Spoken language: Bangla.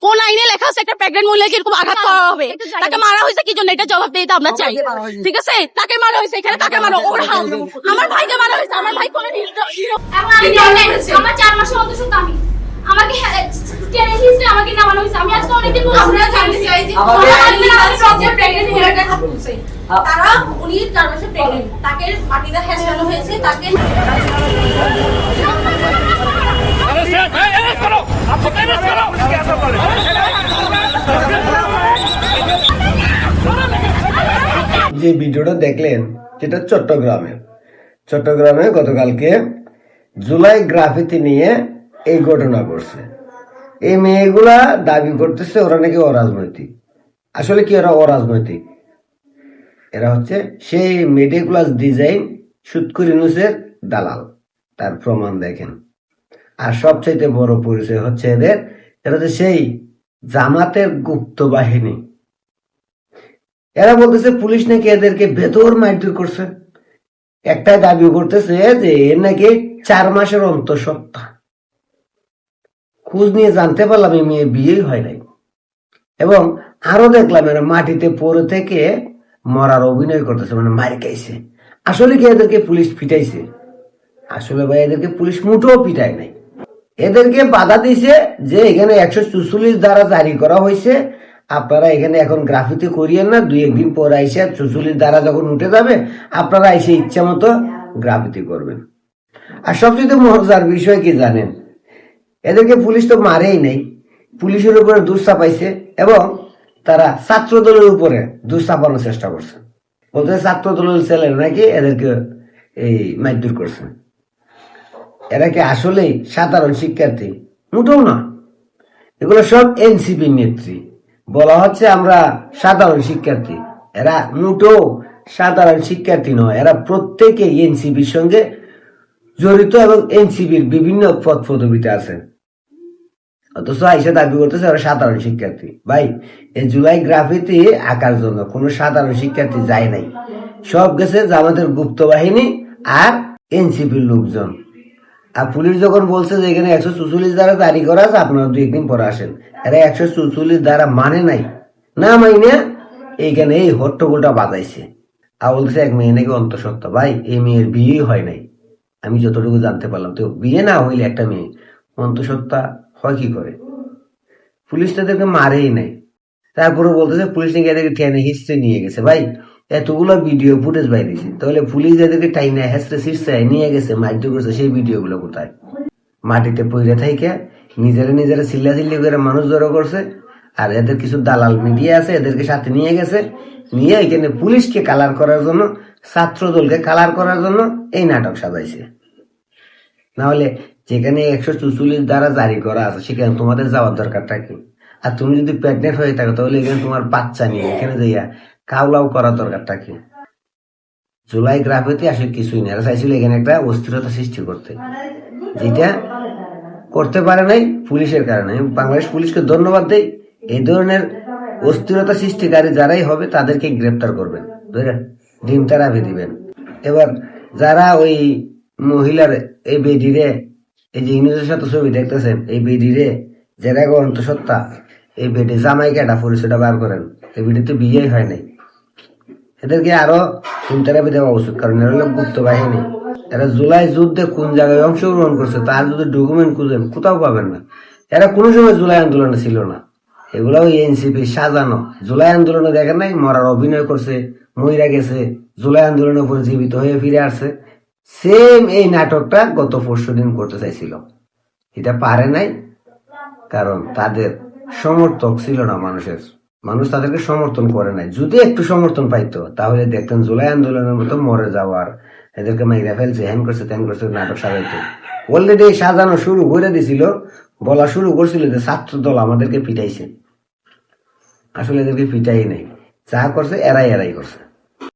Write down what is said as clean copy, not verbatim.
কোন আইনে লেখা আছে একটা প্রেগনেন্ট মহিলাকে এরকম আঘাত করা হবে? তাকে মারা হয়েছে কি জন্য? এটা জবাব দিয়ে আমরা চাই। ঠিক আছে, তাকে মারা হয়েছে, এখানে তাকে মারা, ওর আমার ভাইকে মারা হয়েছে। আমার ভাই কোনো আমার 4 মাসের অন্তঃসত্ত্বা আমি আমাকে টেনে হিসেবে আমাকে নামানো হয়েছে। আমি আজকে অনেকদিন আমরা জানতে চাই যে প্রেগনেন্ট মহিলাকে হাত তুলছে, তারা উনি 4 মাসের প্রেগনেন্ট, তাকে মাটিতে হেঁচানো হয়েছে, তাকে যে ভিডিওটা দেখলেন যেটা চট্টগ্রামে গতকালকে জুলাই গ্রাফিতি নিয়ে এই ঘটনা ঘটছে। এই মেয়েগুলা দাবি করতেছে ওরা নাকি অরাজনৈতিক। আসলে কি ওরা অরাজনৈতিক? এরা হচ্ছে সেই মেটিকুলাস ডিজাইন সুৎকুর ইউনুসের দালাল। তার প্রমাণ দেখেন। আর সবচাইতে বড় পরিচয় হচ্ছে এরা হচ্ছে সেই জামাতের গুপ্ত বাহিনী। এরা বলতেছে পুলিশ নাকি এদেরকে ভেতর মারধর করছে। একটাই দাবি করতেছে যে এর নাকি 4 মাসের অন্তঃসত্ত্বা। খোঁজ নিয়ে জানতে পারলাম এই মেয়ে বিয়েই হয় নাই। এবং আরো দেখলাম এরা মাটিতে পড়ে থেকে মরার অভিনয় করতেছে, মানে মার খাইছে। আসলে কি এদেরকে পুলিশ পিটাইছে? আসলে ভাই এদেরকে পুলিশ মুঠো পিটায় নাই। এদেরকে বাধা দিছে যে এখানে 144 ধারা জারি করা হয়েছে, আপনারা এখানে এখন গ্রাফিতি করিয়েন না, 2-1 দিন পর আইসে 44 ধারা যখন উঠে যাবে আপনারা আইসে ইচ্ছা মতো গ্রাফিতি করবেন। আর সবচেয়ে মজার বিষয় কি জানেন? এদেরকে পুলিশ তো মারেই নাই, পুলিশের উপরে দোষ চাপাইছে এবং তারা ছাত্র দলের উপরে দোষ চাপানোর চেষ্টা করছে। বলতে ছাত্র দলের ছেলে নাকি এদেরকে এই মারধর করছে। এরা কি আসলেই সাধারণ শিক্ষার্থী? মোটেও না, এগুলো সব এনসিপি নেত্রী। বলা হচ্ছে আমরা সাধারণ শিক্ষার্থী, এরা মোটেও সাধারণ শিক্ষার্থী নয়। এরা প্রত্যেকে এনসিপির সঙ্গে জড়িত এবং এনসিপির বিভিন্ন পদ পদবিতে আছে। অথচ আইসা দাবি করতেছে ওরা সাধারণ শিক্ষার্থী। ভাই, এই জুলাই গ্রাফিতি আঁকার জন্য কোন সাধারণ শিক্ষার্থী যায় নাই। সব গেছে আমাদের গুপ্ত বাহিনী আর এনসিপির লোকজন। আর পুলিশ যখন বলছে যে এখানে 144 ধারা জারি করা আছে, আপনারা 2-1 দিন পরে আসেন, এরা 144 ধারা মানে নাই, না মাইনে এইখানে এই হট্টগোলটা বাজাইছে। আর বলতেছে এক মেয়ে নাকি অন্তঃসত্ত্বা। ভাই, এই মেয়ের বিয়ে হয় নাই, আমি যতটুকু জানতে পারলাম। তো বিয়ে না হইলে একটা মেয়ে অন্তঃসত্ত্বা হয় কি করে? পুলিশ তাদেরকে মারেই নাই। তারপরে বলতেছে পুলিশ নাকি এদেরকে টেনে হিস্ট্রি নিয়ে গেছে। ভাই, এতগুলো ভিডিও ফুটেজ বাইরেছে, তাহলে পুলিশ এদেরকে টাইনে হেস্টে শীর্ষে নিয়ে গেছে, মারধর করছে, সেই ভিডিও গুলো কোথায়? মাটিতে পড়ে থাইকে নিজেরা চিল্লাচিল্লি করে মানুষ জড়ো করছে। আর এদের কিছু দালাল মিডিয়া আছে, এদেরকে সাথে নিয়ে গেছে, নিয়ে এখানে পুলিশকে কালার করার জন্য, ছাত্র দলকে কালার করার জন্য এই নাটক সাজাইছে। নাহলে যেখানে 144 ধারা জারি করা আছে সেখানে তোমাদের যাওয়ার দরকারটা কি? আর তুমি যদি প্রেগনেন্ট হয়ে থাকো তাহলে এখানে তোমার বাচ্চা নিয়ে এখানে যাইয়া কাউলাও করার দরকারটা কি? জুলাই গ্রাফিতি আসলে কিছুই নেই। এরা চাইছিল এখানে একটা অস্থিরতা সৃষ্টি করতে, যেটা করতে পারে নাই পুলিশের কারণে। বাংলাদেশ পুলিশকে ধন্যবাদ দেই। এই ধরনের অস্থিরতা সৃষ্টিকারী যারাই হবে তাদেরকে গ্রেপ্তার করবেন, ডিম থেরাপি দিবেন। এবার যারা ওই মহিলার এই বেডিরে, এই যে ইউনুসের সাথে ছবি দেখতেছেন, এই বেডিরে যারা অন্তঃসত্ত্বা, এই বেডে জামাই কেটা পরিচয়টা বার করেন। এই বেডিতে বিয়েই হয় নাই। এদেরকে আরো ডিম থেরাপি দেওয়া উচিত, কারণ এরা হলো গুপ্ত বাহিনী। এরা জুলাই যুদ্ধে কোন জায়গায় অংশগ্রহণ করছে তার যদি ডকুমেন্ট খুঁজেন কোথাও পাবেন না। এরা কোনো সময় জুলাই আন্দোলনে ছিল না, এগুলো ওই এনসিপি সাজানো। জুলাই আন্দোলনে দেখেন নাই মরার অভিনয় করছে, মহিলা গেছে, জুলাই আন্দোলনের উপর জীবিত হয়ে ফিরে আসছে। সেম এই নাটকটা গত 4 দিন করতে চাইছিল, এটা পারে নাই, কারণ তাদের সমর্থক ছিল না মানুষ তাদেরকে সমর্থন করে নাই। যদি একটু সমর্থন পাইতো তাহলে দেখতেন জুলাই আন্দোলনের মতো মরে যাওয়ার, এদেরকে মাইরা ফেলছে, হ্যান করছে ত্যান করছে, নাটক সাজাইতো। অলরেডি সাজানো শুরু করে দিছিল, বলা শুরু করছিল যে ছাত্র দল আমাদেরকে পিটাইছে। আসলে এদেরকে পিটাই নাই, যা করছে এরাই করছে।